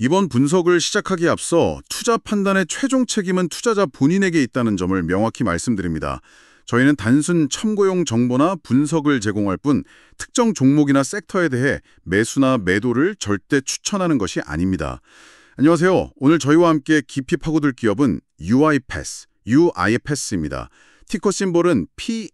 이번 분석을 시작하기에 앞서 투자 판단의 최종 책임은 투자자 본인에게 있다는 점을 명확히 말씀드립니다. 저희는 단순 참고용 정보나 분석을 제공할 뿐 특정 종목이나 섹터에 대해 매수나 매도를 절대 추천하는 것이 아닙니다. 안녕하세요. 오늘 저희와 함께 깊이 파고들 기업은 UiPath입니다. 티커 심볼은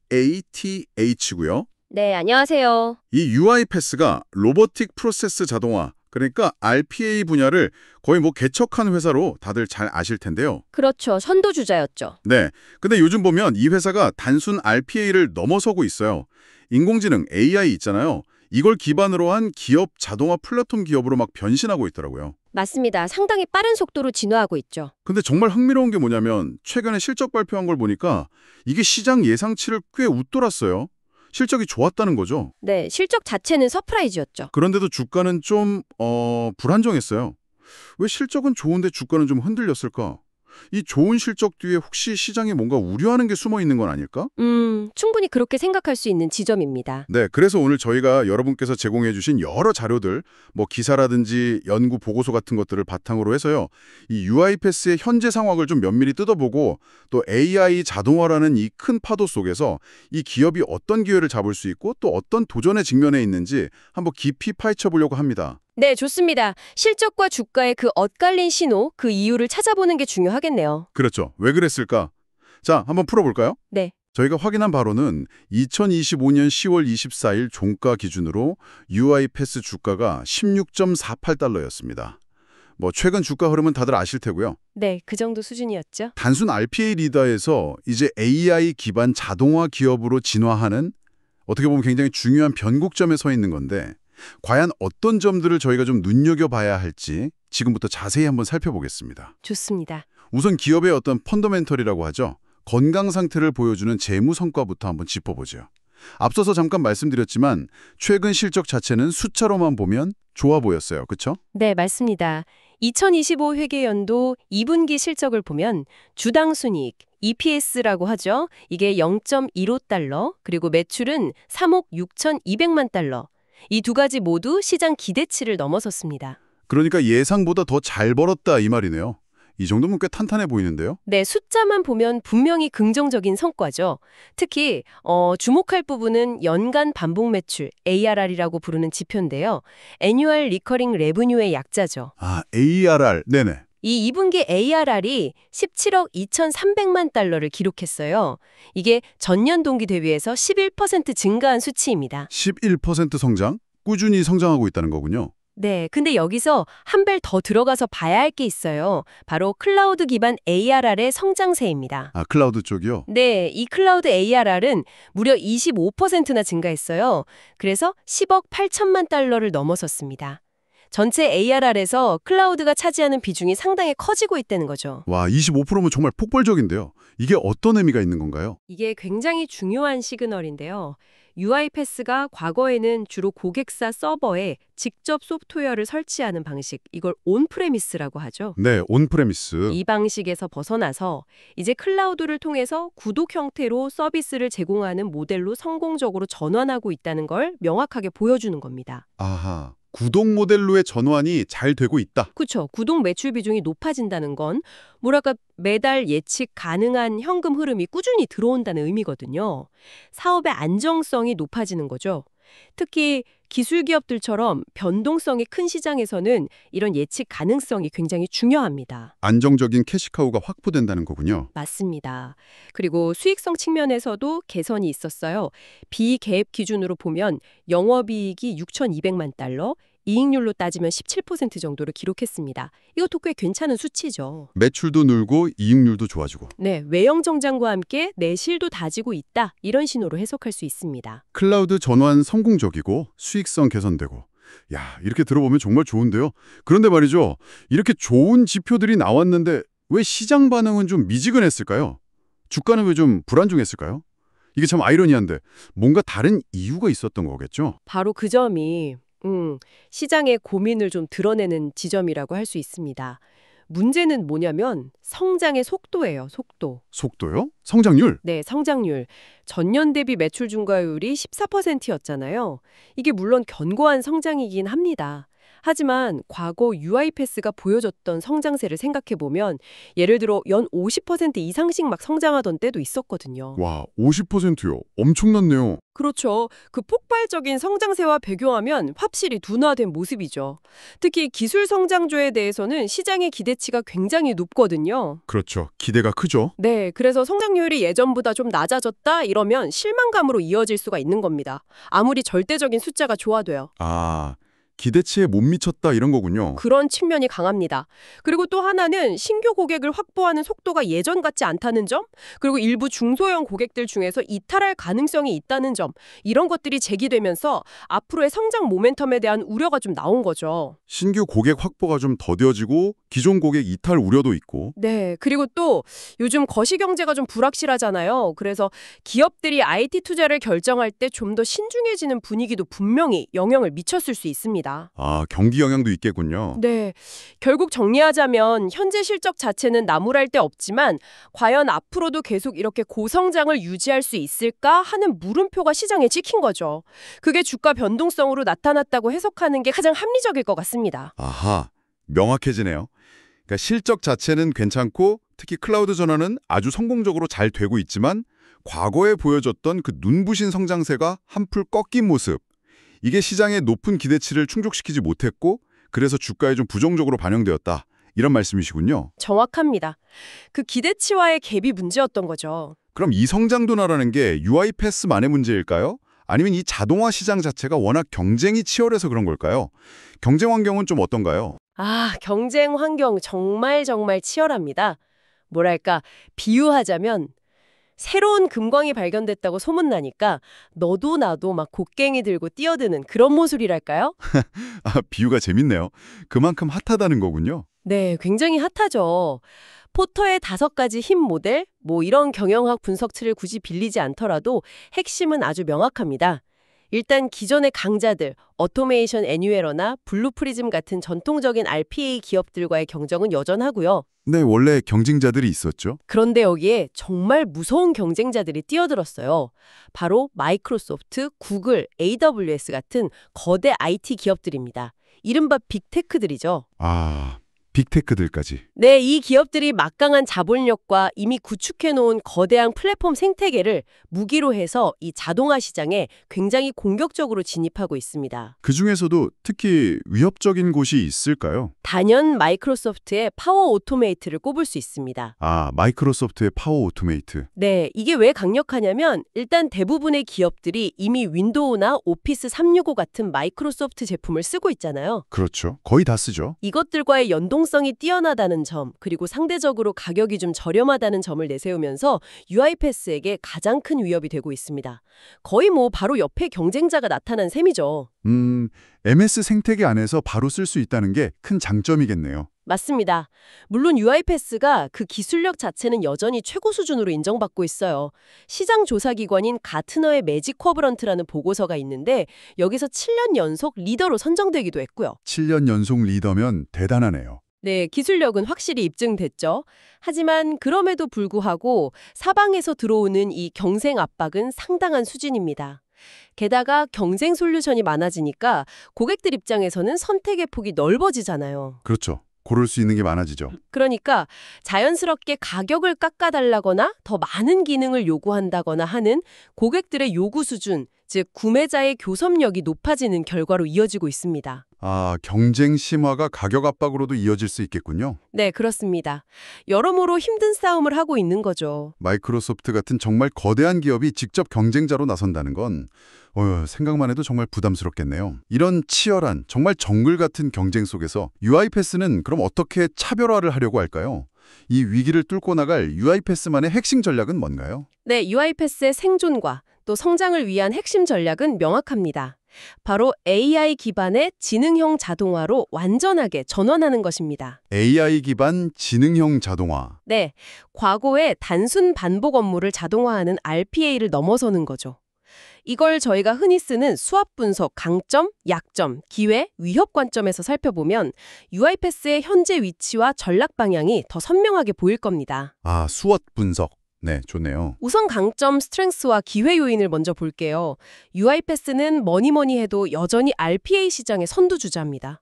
PATH고요. 네, 안녕하세요. 이 UiPath가 로보틱 프로세스 자동화, 그러니까 RPA 분야를 거의 개척한 회사로 다들 잘 아실 텐데요. 그렇죠. 선도주자였죠. 네. 근데 요즘 보면 이 회사가 단순 RPA를 넘어서고 있어요. 인공지능, AI 있잖아요. 이걸 기반으로 한 기업 자동화 플랫폼 기업으로 막 변신하고 있더라고요. 맞습니다. 상당히 빠른 속도로 진화하고 있죠. 근데 정말 흥미로운 게 뭐냐면 최근에 실적 발표한 걸 보니까 이게 시장 예상치를 꽤 웃돌았어요. 실적이 좋았다는 거죠. 네, 실적 자체는 서프라이즈였죠. 그런데도 주가는 좀 불안정했어요. 왜 실적은 좋은데 주가는 좀 흔들렸을까? 이 좋은 실적 뒤에 혹시 시장에 뭔가 우려하는 게 숨어 있는 건 아닐까? 충분히 그렇게 생각할 수 있는 지점입니다. 네, 그래서 오늘 저희가 여러분께서 제공해 주신 여러 자료들, 기사라든지 연구 보고서 같은 것들을 바탕으로 해서요. 이 UiPath의 현재 상황을 좀 면밀히 뜯어보고 또 AI 자동화라는 이 큰 파도 속에서 이 기업이 어떤 기회를 잡을 수 있고 또 어떤 도전에 직면해 있는지 한번 깊이 파헤쳐 보려고 합니다. 네, 좋습니다. 실적과 주가의 그 엇갈린 신호, 그 이유를 찾아보는 게 중요하겠네요. 그렇죠. 왜 그랬을까? 자, 한번 풀어볼까요? 네. 저희가 확인한 바로는 2025년 10월 24일 종가 기준으로 UiPath 주가가 16.48달러였습니다. 최근 주가 흐름은 다들 아실 테고요. 네, 그 정도 수준이었죠. 단순 RPA 리더에서 이제 AI 기반 자동화 기업으로 진화하는 어떻게 보면 굉장히 중요한 변곡점에 서 있는 건데 과연 어떤 점들을 저희가 좀 눈여겨봐야 할지 지금부터 자세히 한번 살펴보겠습니다. 좋습니다. 우선 기업의 어떤 펀더멘털이라고 하죠. 건강 상태를 보여주는 재무 성과부터 한번 짚어보죠. 앞서서 잠깐 말씀드렸지만 최근 실적 자체는 숫자로만 보면 좋아 보였어요. 그렇죠? 네, 맞습니다. 2025 회계연도 2분기 실적을 보면 주당 순이익, EPS라고 하죠. 이게 0.15달러, 그리고 매출은 3억 6,200만 달러. 이 두 가지 모두 시장 기대치를 넘어섰습니다. 그러니까 예상보다 더 잘 벌었다 이 말이네요. 이 정도면 꽤 탄탄해 보이는데요. 네, 숫자만 보면 분명히 긍정적인 성과죠. 특히 주목할 부분은 연간 반복 매출, ARR이라고 부르는 지표인데요. Annual Recurring Revenue의 약자죠. 아, ARR. 네네. 이 2분기 ARR이 17억 2,300만 달러를 기록했어요. 이게 전년 동기 대비해서 11% 증가한 수치입니다. 11% 성장? 꾸준히 성장하고 있다는 거군요. 네, 근데 여기서 한 발 더 들어가서 봐야 할 게 있어요. 바로 클라우드 기반 ARR의 성장세입니다. 아, 클라우드 쪽이요? 네, 이 클라우드 ARR은 무려 25%나 증가했어요. 그래서 10억 8천만 달러를 넘어섰습니다. 전체 ARR에서 클라우드가 차지하는 비중이 상당히 커지고 있다는 거죠. 와, 25%면 정말 폭발적인데요. 이게 어떤 의미가 있는 건가요? 이게 굉장히 중요한 시그널인데요. UiPath가 과거에는 주로 고객사 서버에 직접 소프트웨어를 설치하는 방식, 이걸 온프레미스라고 하죠. 네, 온프레미스. 이 방식에서 벗어나서 이제 클라우드를 통해서 구독 형태로 서비스를 제공하는 모델로 성공적으로 전환하고 있다는 걸 명확하게 보여주는 겁니다. 아하. 구독 모델로의 전환이 잘 되고 있다. 그렇죠. 구독 매출 비중이 높아진다는 건 뭐랄까 매달 예측 가능한 현금 흐름이 꾸준히 들어온다는 의미거든요. 사업의 안정성이 높아지는 거죠. 특히 기술 기업들처럼 변동성이 큰 시장에서는 이런 예측 가능성이 굉장히 중요합니다. 안정적인 캐시카우가 확보된다는 거군요. 맞습니다. 그리고 수익성 측면에서도 개선이 있었어요. 비계획 기준으로 보면 영업이익이 6,200만 달러, 이익률로 따지면 17% 정도를 기록했습니다. 이것도 꽤 괜찮은 수치죠. 매출도 늘고 이익률도 좋아지고. 네, 외형 정장과 함께 내실도 다지고 있다. 이런 신호로 해석할 수 있습니다. 클라우드 전환 성공적이고 수익성 개선되고. 야, 이렇게 들어보면 정말 좋은데요. 그런데 말이죠. 이렇게 좋은 지표들이 나왔는데 왜 시장 반응은 좀 미지근했을까요? 주가는 왜 좀 불안정했을까요? 이게 참 아이러니한데 뭔가 다른 이유가 있었던 거겠죠? 바로 그 점이 시장의 고민을 좀 드러내는 지점이라고 할 수 있습니다. 문제는 뭐냐면 성장의 속도예요, 속도. 속도요? 성장률? 네, 성장률. 전년 대비 매출 증가율이 14%였잖아요. 이게 물론 견고한 성장이긴 합니다. 하지만 과거 UiPath가 보여줬던 성장세를 생각해보면 예를 들어 연 50% 이상씩 막 성장하던 때도 있었거든요. 와, 50%요. 엄청났네요. 그렇죠. 그 폭발적인 성장세와 비교하면 확실히 둔화된 모습이죠. 특히 기술 성장주에 대해서는 시장의 기대치가 굉장히 높거든요. 그렇죠. 기대가 크죠. 네, 그래서 성장률이 예전보다 좀 낮아졌다 이러면 실망감으로 이어질 수가 있는 겁니다. 아무리 절대적인 숫자가 좋아도요. 아, 기대치에 못 미쳤다 이런 거군요. 그런 측면이 강합니다. 그리고 또 하나는 신규 고객을 확보하는 속도가 예전 같지 않다는 점, 그리고 일부 중소형 고객들 중에서 이탈할 가능성이 있다는 점, 이런 것들이 제기되면서 앞으로의 성장 모멘텀에 대한 우려가 좀 나온 거죠. 신규 고객 확보가 좀 더뎌지고 기존 고객 이탈 우려도 있고. 네, 그리고 또 요즘 거시경제가 좀 불확실하잖아요. 그래서 기업들이 IT 투자를 결정할 때 좀 더 신중해지는 분위기도 분명히 영향을 미쳤을 수 있습니다. 아, 경기 영향도 있겠군요. 네, 결국 정리하자면 현재 실적 자체는 나무랄 데 없지만 과연 앞으로도 계속 이렇게 고성장을 유지할 수 있을까 하는 물음표가 시장에 찍힌 거죠. 그게 주가 변동성으로 나타났다고 해석하는 게 가장 합리적일 것 같습니다. 아하, 명확해지네요. 그러니까 실적 자체는 괜찮고 특히 클라우드 전환은 아주 성공적으로 잘 되고 있지만 과거에 보여줬던 그 눈부신 성장세가 한풀 꺾인 모습. 이게 시장의 높은 기대치를 충족시키지 못했고 그래서 주가에 좀 부정적으로 반영되었다. 이런 말씀이시군요. 정확합니다. 그 기대치와의 갭이 문제였던 거죠. 그럼 이 성장 둔화라는 게 UiPath만의 문제일까요? 아니면 이 자동화 시장 자체가 워낙 경쟁이 치열해서 그런 걸까요? 경쟁 환경은 좀 어떤가요? 아, 경쟁 환경 정말 치열합니다. 뭐랄까, 비유하자면 새로운 금광이 발견됐다고 소문나니까 너도 나도 막 곡괭이 들고 뛰어드는 그런 모습이랄까요? 아, 비유가 재밌네요. 그만큼 핫하다는 거군요. 네, 굉장히 핫하죠. 포터의 5가지 힘 모델, 뭐 이런 경영학 분석치를 굳이 빌리지 않더라도 핵심은 아주 명확합니다. 일단 기존의 강자들, 어토메이션 애니웨러나 블루프리즘 같은 전통적인 RPA 기업들과의 경쟁은 여전하고요. 네, 원래 경쟁자들이 있었죠. 그런데 여기에 정말 무서운 경쟁자들이 뛰어들었어요. 바로 마이크로소프트, 구글, AWS 같은 거대 IT 기업들입니다. 이른바 빅테크들이죠. 아, 빅테크들까지. 네, 이 기업들이 막강한 자본력과 이미 구축해놓은 거대한 플랫폼 생태계를 무기로 해서 이 자동화 시장에 굉장히 공격적으로 진입하고 있습니다. 그중에서도 특히 위협적인 곳이 있을까요? 단연 마이크로소프트의 파워 오토메이트를 꼽을 수 있습니다. 아, 마이크로소프트의 파워 오토메이트. 네, 이게 왜 강력하냐면 일단 대부분의 기업들이 이미 윈도우나 오피스 365 같은 마이크로소프트 제품을 쓰고 있잖아요. 그렇죠. 거의 다 쓰죠. 이것들과의 연동성이 뛰어나다는 점, 그리고 상대적으로 가격이 좀 저렴하다는 점을 내세우면서 UiPath에게 가장 큰 위협이 되고 있습니다. 거의 뭐 바로 옆에 경쟁자가 나타난 셈이죠. MS 생태계 안에서 바로 쓸 수 있다는 게 큰 장점이겠네요. 맞습니다. 물론 UiPath가 그 기술력 자체는 여전히 최고 수준으로 인정받고 있어요. 시장 조사 기관인 가트너의 매직 쿼드런트라는 보고서가 있는데 여기서 7년 연속 리더로 선정되기도 했고요. 7년 연속 리더면 대단하네요. 네, 기술력은 확실히 입증됐죠. 하지만 그럼에도 불구하고 사방에서 들어오는 이 경쟁 압박은 상당한 수준입니다. 게다가 경쟁 솔루션이 많아지니까 고객들 입장에서는 선택의 폭이 넓어지잖아요. 그렇죠. 고를 수 있는 게 많아지죠. 그러니까 자연스럽게 가격을 깎아달라거나 더 많은 기능을 요구한다거나 하는 고객들의 요구 수준, 즉 구매자의 교섭력이 높아지는 결과로 이어지고 있습니다. 아, 경쟁 심화가 가격 압박으로도 이어질 수 있겠군요. 네, 그렇습니다. 여러모로 힘든 싸움을 하고 있는 거죠. 마이크로소프트 같은 정말 거대한 기업이 직접 경쟁자로 나선다는 건 생각만 해도 정말 부담스럽겠네요. 이런 치열한, 정말 정글 같은 경쟁 속에서 UiPath는 그럼 어떻게 차별화를 하려고 할까요? 이 위기를 뚫고 나갈 UiPath만의 핵심 전략은 뭔가요? 네, UiPath의 생존과 또 성장을 위한 핵심 전략은 명확합니다. 바로 AI 기반의 지능형 자동화로 완전하게 전환하는 것입니다. AI 기반 지능형 자동화. 네, 과거의 단순 반복 업무를 자동화하는 RPA를 넘어서는 거죠. 이걸 저희가 흔히 쓰는 수압 분석 강점, 약점, 기회, 위협 관점에서 살펴보면 UiPath의 현재 위치와 전략 방향이 더 선명하게 보일 겁니다. 아, 수엇 분석. 네, 좋네요. 우선 강점, 스트렝스와 기회 요인을 먼저 볼게요. UiPath는 뭐니 해도 여전히 RPA 시장의 선두주자입니다.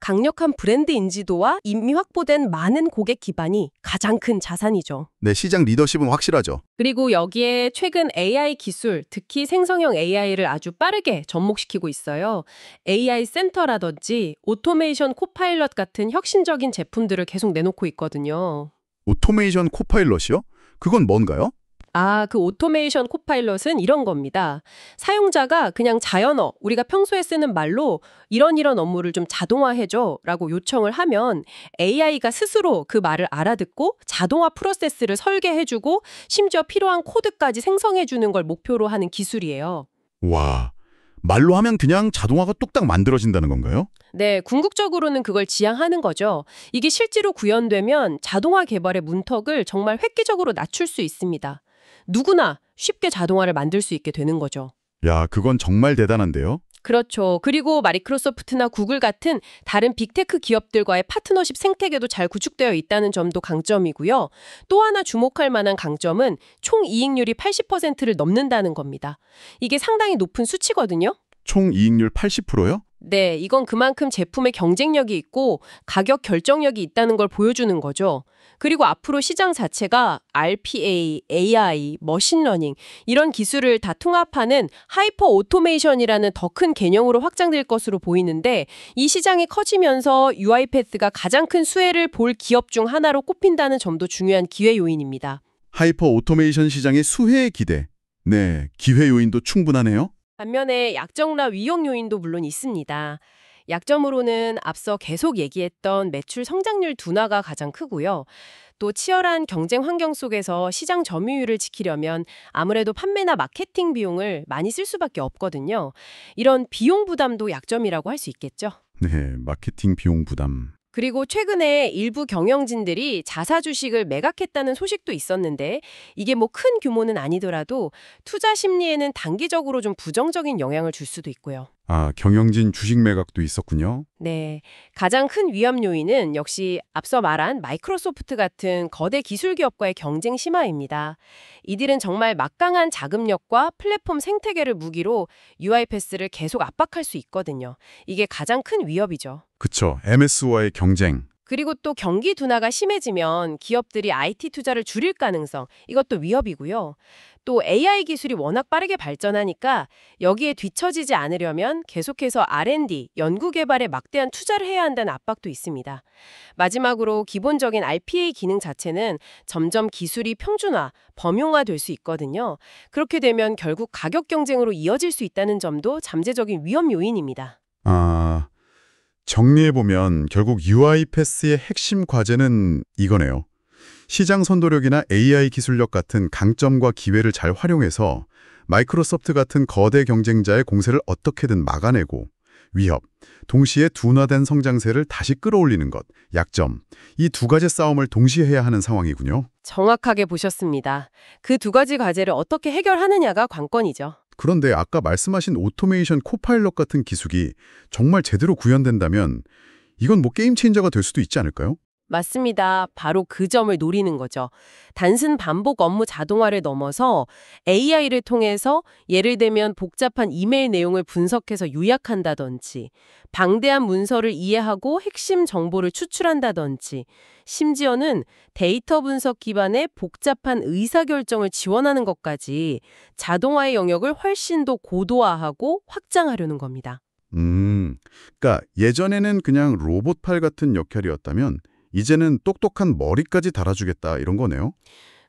강력한 브랜드 인지도와 이미 확보된 많은 고객 기반이 가장 큰 자산이죠. 네, 시장 리더십은 확실하죠. 그리고 여기에 최근 AI 기술, 특히 생성형 AI를 아주 빠르게 접목시키고 있어요. AI 센터라든지 오토메이션 코파일럿 같은 혁신적인 제품들을 계속 내놓고 있거든요. 오토메이션 코파일럿이요? 그건 뭔가요? 그 오토메이션 코파일럿은 이런 겁니다. 사용자가 그냥 자연어, 우리가 평소에 쓰는 말로 이런 업무를 좀 자동화해줘 라고 요청을 하면 AI가 스스로 그 말을 알아듣고 자동화 프로세스를 설계해주고 심지어 필요한 코드까지 생성해주는 걸 목표로 하는 기술이에요. 와, 말로 하면 그냥 자동화가 뚝딱 만들어진다는 건가요? 네, 궁극적으로는 그걸 지향하는 거죠. 이게 실제로 구현되면 자동화 개발의 문턱을 정말 획기적으로 낮출 수 있습니다. 누구나 쉽게 자동화를 만들 수 있게 되는 거죠. 야, 그건 정말 대단한데요? 그렇죠. 그리고 마이크로소프트나 구글 같은 다른 빅테크 기업들과의 파트너십 생태계도 잘 구축되어 있다는 점도 강점이고요. 또 하나 주목할 만한 강점은 총 이익률이 80%를 넘는다는 겁니다. 이게 상당히 높은 수치거든요. 총 이익률 80%요? 네, 이건 그만큼 제품의 경쟁력이 있고 가격 결정력이 있다는 걸 보여주는 거죠. 그리고 앞으로 시장 자체가 RPA, AI, 머신러닝 이런 기술을 다 통합하는 하이퍼 오토메이션이라는 더 큰 개념으로 확장될 것으로 보이는데 이 시장이 커지면서 UiPath가 가장 큰 수혜를 볼 기업 중 하나로 꼽힌다는 점도 중요한 기회 요인입니다. 하이퍼 오토메이션 시장의 수혜의 기대. 네, 기회 요인도 충분하네요. 반면에 약점과 위험 요인도 물론 있습니다. 약점으로는 앞서 계속 얘기했던 매출 성장률 둔화가 가장 크고요. 또 치열한 경쟁 환경 속에서 시장 점유율을 지키려면 아무래도 판매나 마케팅 비용을 많이 쓸 수밖에 없거든요. 이런 비용 부담도 약점이라고 할 수 있겠죠. 네, 마케팅 비용 부담. 그리고 최근에 일부 경영진들이 자사 주식을 매각했다는 소식도 있었는데 이게 뭐 큰 규모는 아니더라도 투자 심리에는 단기적으로 좀 부정적인 영향을 줄 수도 있고요. 아, 경영진 주식 매각도 있었군요. 네, 가장 큰 위험 요인은 역시 앞서 말한 마이크로소프트 같은 거대 기술 기업과의 경쟁 심화입니다. 이들은 정말 막강한 자금력과 플랫폼 생태계를 무기로 UiPath를 계속 압박할 수 있거든요. 이게 가장 큰 위협이죠. 그쵸, MS와의 경쟁. 그리고 또 경기 둔화가 심해지면 기업들이 IT 투자를 줄일 가능성, 이것도 위협이고요. 또 AI 기술이 워낙 빠르게 발전하니까 여기에 뒤처지지 않으려면 계속해서 R&D, 연구개발에 막대한 투자를 해야 한다는 압박도 있습니다. 마지막으로 기본적인 RPA 기능 자체는 점점 기술이 평준화, 범용화될 수 있거든요. 그렇게 되면 결국 가격 경쟁으로 이어질 수 있다는 점도 잠재적인 위험 요인입니다. 아, 정리해보면 결국 UiPath의 핵심 과제는 이거네요. 시장 선도력이나 AI 기술력 같은 강점과 기회를 잘 활용해서 마이크로소프트 같은 거대 경쟁자의 공세를 어떻게든 막아내고 위협, 동시에 둔화된 성장세를 다시 끌어올리는 것, 약점, 이 두 가지 싸움을 동시에 해야 하는 상황이군요. 정확하게 보셨습니다. 그 두 가지 과제를 어떻게 해결하느냐가 관건이죠. 그런데 아까 말씀하신 오토메이션 코파일럿 같은 기술이 정말 제대로 구현된다면 이건 뭐 게임 체인저가 될 수도 있지 않을까요? 맞습니다. 바로 그 점을 노리는 거죠. 단순 반복 업무 자동화를 넘어서 AI를 통해서 예를 들면 복잡한 이메일 내용을 분석해서 요약한다든지, 방대한 문서를 이해하고 핵심 정보를 추출한다든지, 심지어는 데이터 분석 기반의 복잡한 의사결정을 지원하는 것까지 자동화의 영역을 훨씬 더 고도화하고 확장하려는 겁니다. 그러니까 예전에는 그냥 로봇팔 같은 역할이었다면 이제는 똑똑한 머리까지 달아주겠다 이런 거네요.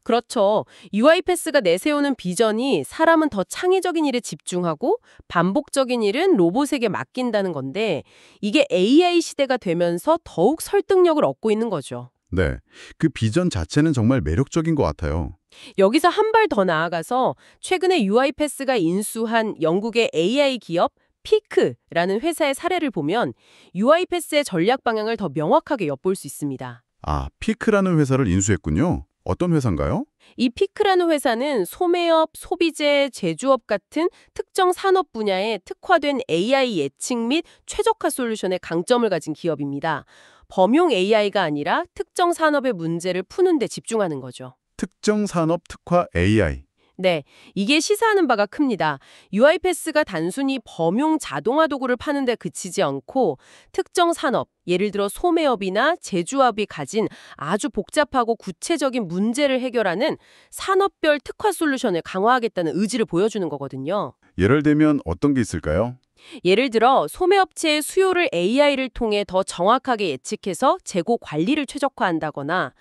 그렇죠. UiPath가 내세우는 비전이 사람은 더 창의적인 일에 집중하고 반복적인 일은 로봇에게 맡긴다는 건데 이게 AI 시대가 되면서 더욱 설득력을 얻고 있는 거죠. 네, 그 비전 자체는 정말 매력적인 것 같아요. 여기서 한 발 더 나아가서 최근에 UiPath가 인수한 영국의 AI 기업 피크라는 회사의 사례를 보면 UiPath의 전략 방향을 더 명확하게 엿볼 수 있습니다. 아, 피크라는 회사를 인수했군요. 어떤 회사인가요? 이 피크라는 회사는 소매업, 소비재, 제조업 같은 특정 산업 분야에 특화된 AI 예측 및 최적화 솔루션의 강점을 가진 기업입니다. 범용 AI가 아니라 특정 산업의 문제를 푸는 데 집중하는 거죠. 특정 산업 특화 AI. 네, 이게 시사하는 바가 큽니다. UiPath가 단순히 범용 자동화 도구를 파는 데 그치지 않고 특정 산업, 예를 들어 소매업이나 제조업이 가진 아주 복잡하고 구체적인 문제를 해결하는 산업별 특화 솔루션을 강화하겠다는 의지를 보여주는 거거든요. 예를 들면 어떤 게 있을까요? 예를 들어 소매업체의 수요를 AI를 통해 더 정확하게 예측해서 재고 관리를 최적화한다거나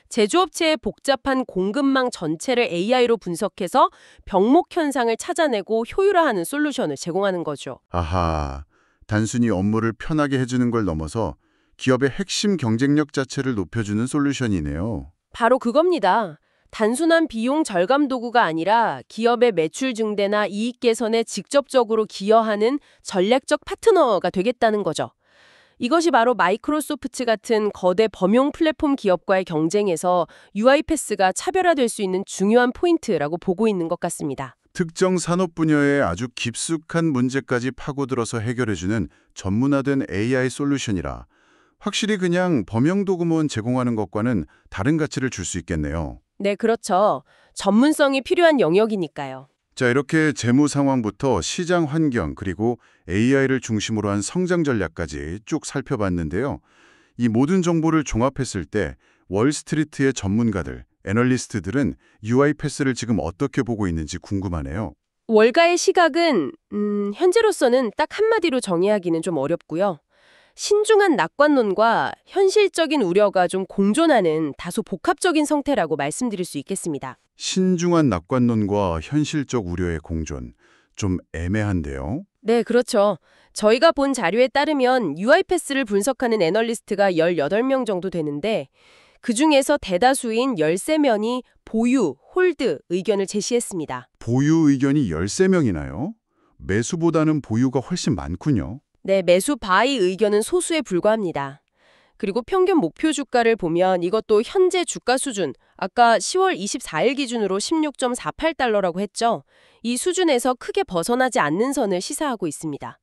제조업체의 복잡한 공급망 전체를 AI로 분석해서 병목 현상을 찾아내고 효율화하는 솔루션을 제공하는 거죠. 아하, 단순히 업무를 편하게 해주는 걸 넘어서 기업의 핵심 경쟁력 자체를 높여주는 솔루션이네요. 바로 그겁니다. 단순한 비용 절감 도구가 아니라 기업의 매출 증대나 이익 개선에 직접적으로 기여하는 전략적 파트너가 되겠다는 거죠. 이것이 바로 마이크로소프트 같은 거대 범용 플랫폼 기업과의 경쟁에서 UiPath가 차별화될 수 있는 중요한 포인트라고 보고 있는 것 같습니다. 특정 산업 분야의 아주 깊숙한 문제까지 파고들어서 해결해주는 전문화된 AI 솔루션이라 확실히 그냥 범용 도구만 제공하는 것과는 다른 가치를 줄 수 있겠네요. 네, 그렇죠. 전문성이 필요한 영역이니까요. 자, 이렇게 재무 상황부터 시장 환경 그리고 AI를 중심으로 한 성장 전략까지 쭉 살펴봤는데요. 이 모든 정보를 종합했을 때 월스트리트의 전문가들, 애널리스트들은 UiPath를 지금 어떻게 보고 있는지 궁금하네요. 월가의 시각은 현재로서는 딱 한마디로 정의하기는 좀 어렵고요. 신중한 낙관론과 현실적인 우려가 좀 공존하는 다소 복합적인 성태라고 말씀드릴 수 있겠습니다. 신중한 낙관론과 현실적 우려의 공존, 좀 애매한데요. 네, 그렇죠. 저희가 본 자료에 따르면 UiPath를 분석하는 애널리스트가 18명 정도 되는데 그중에서 대다수인 13명이 보유, 홀드 의견을 제시했습니다. 보유 의견이 13명이나요? 매수보다는 보유가 훨씬 많군요. 네, 매수 바이 의견은 소수에 불과합니다. 그리고 평균 목표 주가를 보면 이것도 현재 주가 수준, 아까 10월 24일 기준으로 16.48달러라고 했죠. 이 수준에서 크게 벗어나지 않는 선을 시사하고 있습니다.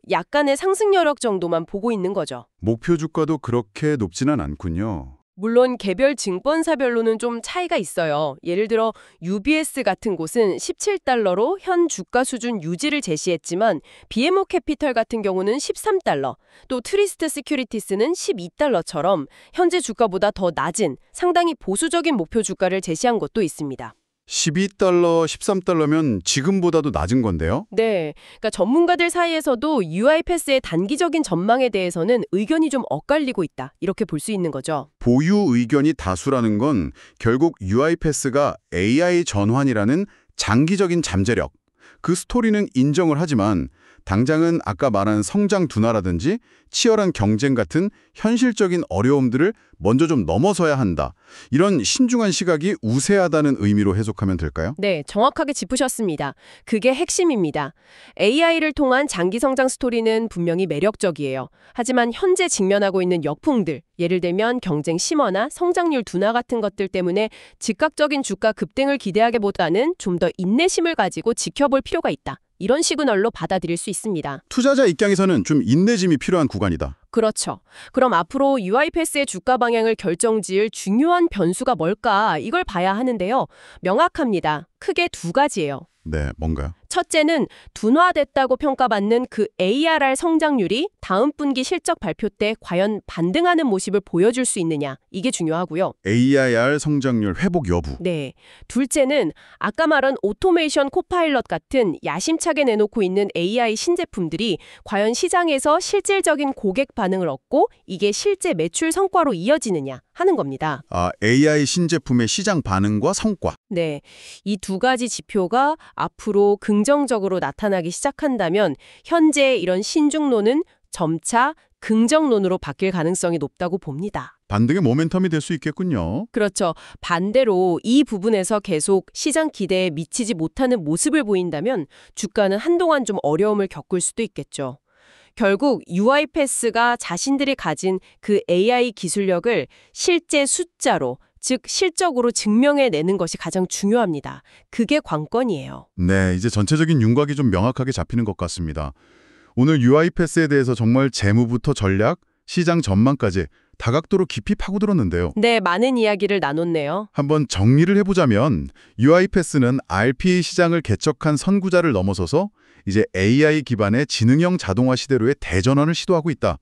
약간의 상승 여력 정도만 보고 있는 거죠. 목표 주가도 그렇게 높지는 않군요. 물론 개별 증권사별로는 좀 차이가 있어요. 예를 들어 UBS 같은 곳은 17달러로 현 주가 수준 유지를 제시했지만 BMO 캐피털 같은 경우는 13달러, 또 트리스트 시큐리티스는 12달러처럼 현재 주가보다 더 낮은 상당히 보수적인 목표 주가를 제시한 곳도 있습니다. 12달러, 13달러면 지금보다도 낮은 건데요? 네, 그러니까 전문가들 사이에서도 UiPath의 단기적인 전망에 대해서는 의견이 좀 엇갈리고 있다. 이렇게 볼 수 있는 거죠. 보유 의견이 다수라는 건 결국 UiPath가 AI 전환이라는 장기적인 잠재력, 그 스토리는 인정을 하지만 당장은 아까 말한 성장 둔화라든지 치열한 경쟁 같은 현실적인 어려움들을 먼저 좀 넘어서야 한다. 이런 신중한 시각이 우세하다는 의미로 해석하면 될까요? 네, 정확하게 짚으셨습니다. 그게 핵심입니다. AI를 통한 장기 성장 스토리는 분명히 매력적이에요. 하지만 현재 직면하고 있는 역풍들, 예를 들면 경쟁 심화나 성장률 둔화 같은 것들 때문에 즉각적인 주가 급등을 기대하기보다는 좀 더 인내심을 가지고 지켜볼 필요가 있다. 이런 시그널로 받아들일 수 있습니다. 투자자 입장에서는 좀 인내심이 필요한 구간이다. 그렇죠. 그럼 앞으로 UiPath의 주가 방향을 결정지을 중요한 변수가 뭘까? 이걸 봐야 하는데요. 명확합니다. 크게 두 가지예요. 네, 뭔가요? 첫째는 둔화됐다고 평가받는 그 ARR 성장률이 다음 분기 실적 발표 때 과연 반등하는 모습을 보여줄 수 있느냐. 이게 중요하고요. AIR 성장률 회복 여부. 네. 둘째는 아까 말한 오토메이션 코파일럿 같은 야심차게 내놓고 있는 AI 신제품들이 과연 시장에서 실질적인 고객 반응을 얻고 이게 실제 매출 성과로 이어지느냐 하는 겁니다. AI 신제품의 시장 반응과 성과. 네. 이 두 가지 지표가 앞으로 긍정적으로 나타나기 시작한다면 현재 이런 신중론은 점차 긍정론으로 바뀔 가능성이 높다고 봅니다. 반등의 모멘텀이 될 수 있겠군요. 그렇죠. 반대로 이 부분에서 계속 시장 기대에 미치지 못하는 모습을 보인다면 주가는 한동안 좀 어려움을 겪을 수도 있겠죠. 결국 UiPath가 자신들이 가진 그 AI 기술력을 실제 숫자로, 즉 실적으로 증명해내는 것이 가장 중요합니다. 그게 관건이에요. 네, 이제 전체적인 윤곽이 좀 명확하게 잡히는 것 같습니다. 오늘 UiPath에 대해서 정말 재무부터 전략, 시장 전망까지 다각도로 깊이 파고들었는데요. 네, 많은 이야기를 나눴네요. 한번 정리를 해보자면 UiPath는 RPA 시장을 개척한 선구자를 넘어서서 이제 AI 기반의 지능형 자동화 시대로의 대전환을 시도하고 있다.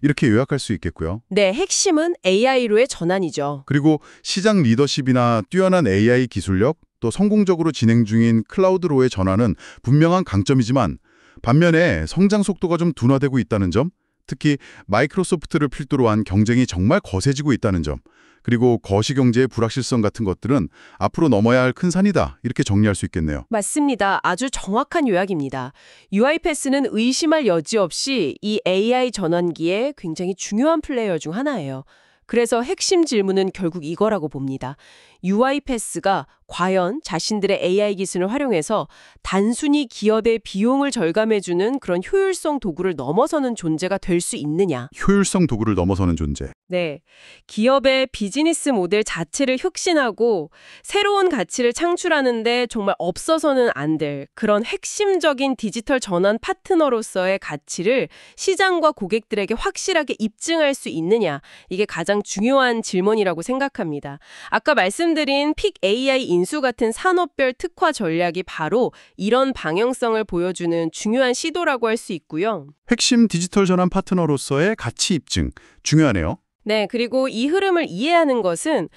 이렇게 요약할 수 있겠고요. 네, 핵심은 AI로의 전환이죠. 그리고 시장 리더십이나 뛰어난 AI 기술력, 또 성공적으로 진행 중인 클라우드로의 전환은 분명한 강점이지만 반면에 성장 속도가 좀 둔화되고 있다는 점, 특히 마이크로소프트를 필두로 한 경쟁이 정말 거세지고 있다는 점, 그리고 거시경제의 불확실성 같은 것들은 앞으로 넘어야 할 큰 산이다. 이렇게 정리할 수 있겠네요. 맞습니다. 아주 정확한 요약입니다. UiPath는 의심할 여지 없이 이 AI 전환기에 굉장히 중요한 플레이어 중 하나예요. 그래서 핵심 질문은 결국 이거라고 봅니다. UiPath가 과연 자신들의 AI 기술을 활용해서 단순히 기업의 비용을 절감해주는 그런 효율성 도구를 넘어서는 존재가 될 수 있느냐. 효율성 도구를 넘어서는 존재. 네. 기업의 비즈니스 모델 자체를 혁신하고 새로운 가치를 창출하는데 정말 없어서는 안 될 그런 핵심적인 디지털 전환 파트너로서의 가치를 시장과 고객들에게 확실하게 입증할 수 있느냐. 이게 가장 중요한 질문이라고 생각합니다. 아까 말씀드린 픽 AI 인수 같은 산업별 특화 전략이 바로 이런 방향성을 보여주는 중요한 시도라고 할 수 있고요. 핵심 디지털 전환 파트너로서의 가치 입증. 중요하네요. 네, 그리고 이 흐름을 이해하는 것은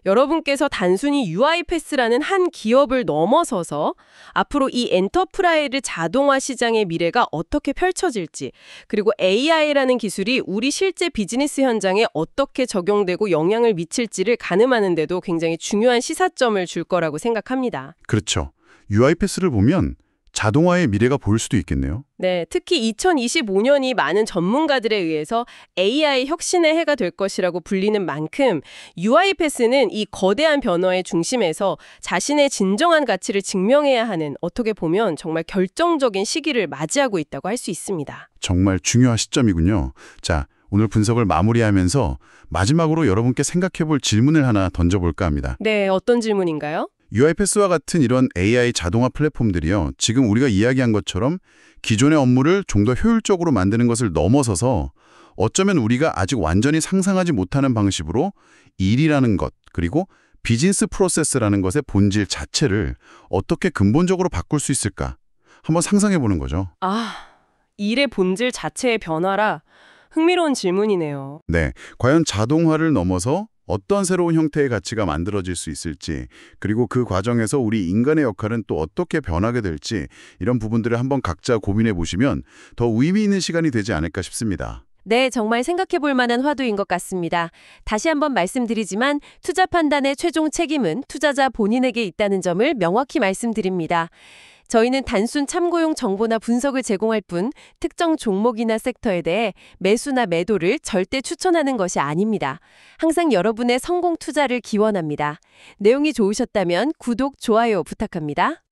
여러분께서 단순히 UiPath라는 한 기업을 넘어서서 앞으로 이 엔터프라이즈 자동화 시장의 미래가 어떻게 펼쳐질지, 그리고 AI라는 기술이 우리 실제 비즈니스 현장에 어떻게 적용되고 영향을 미칠지를 가늠하는 데도 굉장히 중요한 시사점을 줄 거라고 생각합니다. 그렇죠. UiPath를 보면 자동화의 미래가 보일 수도 있겠네요. 네, 특히 2025년이 많은 전문가들에 의해서 AI 혁신의 해가 될 것이라고 불리는 만큼 UiPath는 이 거대한 변화의 중심에서 자신의 진정한 가치를 증명해야 하는 어떻게 보면 정말 결정적인 시기를 맞이하고 있다고 할 수 있습니다. 정말 중요한 시점이군요. 자, 오늘 분석을 마무리하면서 마지막으로 여러분께 생각해볼 질문을 하나 던져볼까 합니다. 네, 어떤 질문인가요? UiPath와 같은 이런 AI 자동화 플랫폼들이요. 지금 우리가 이야기한 것처럼 기존의 업무를 좀 더 효율적으로 만드는 것을 넘어서서 어쩌면 우리가 아직 완전히 상상하지 못하는 방식으로 일이라는 것, 그리고 비즈니스 프로세스라는 것의 본질 자체를 어떻게 근본적으로 바꿀 수 있을까? 한번 상상해 보는 거죠. 일의 본질 자체의 변화라 흥미로운 질문이네요. 네, 과연 자동화를 넘어서 어떤 새로운 형태의 가치가 만들어질 수 있을지, 그리고 그 과정에서 우리 인간의 역할은 또 어떻게 변하게 될지 이런 부분들을 한번 각자 고민해 보시면 더 의미 있는 시간이 되지 않을까 싶습니다. 네, 정말 생각해 볼 만한 화두인 것 같습니다. 다시 한번 말씀드리지만 투자 판단의 최종 책임은 투자자 본인에게 있다는 점을 명확히 말씀드립니다. 저희는 단순 참고용 정보나 분석을 제공할 뿐 특정 종목이나 섹터에 대해 매수나 매도를 절대 추천하는 것이 아닙니다. 항상 여러분의 성공 투자를 기원합니다. 내용이 좋으셨다면 구독, 좋아요 부탁합니다.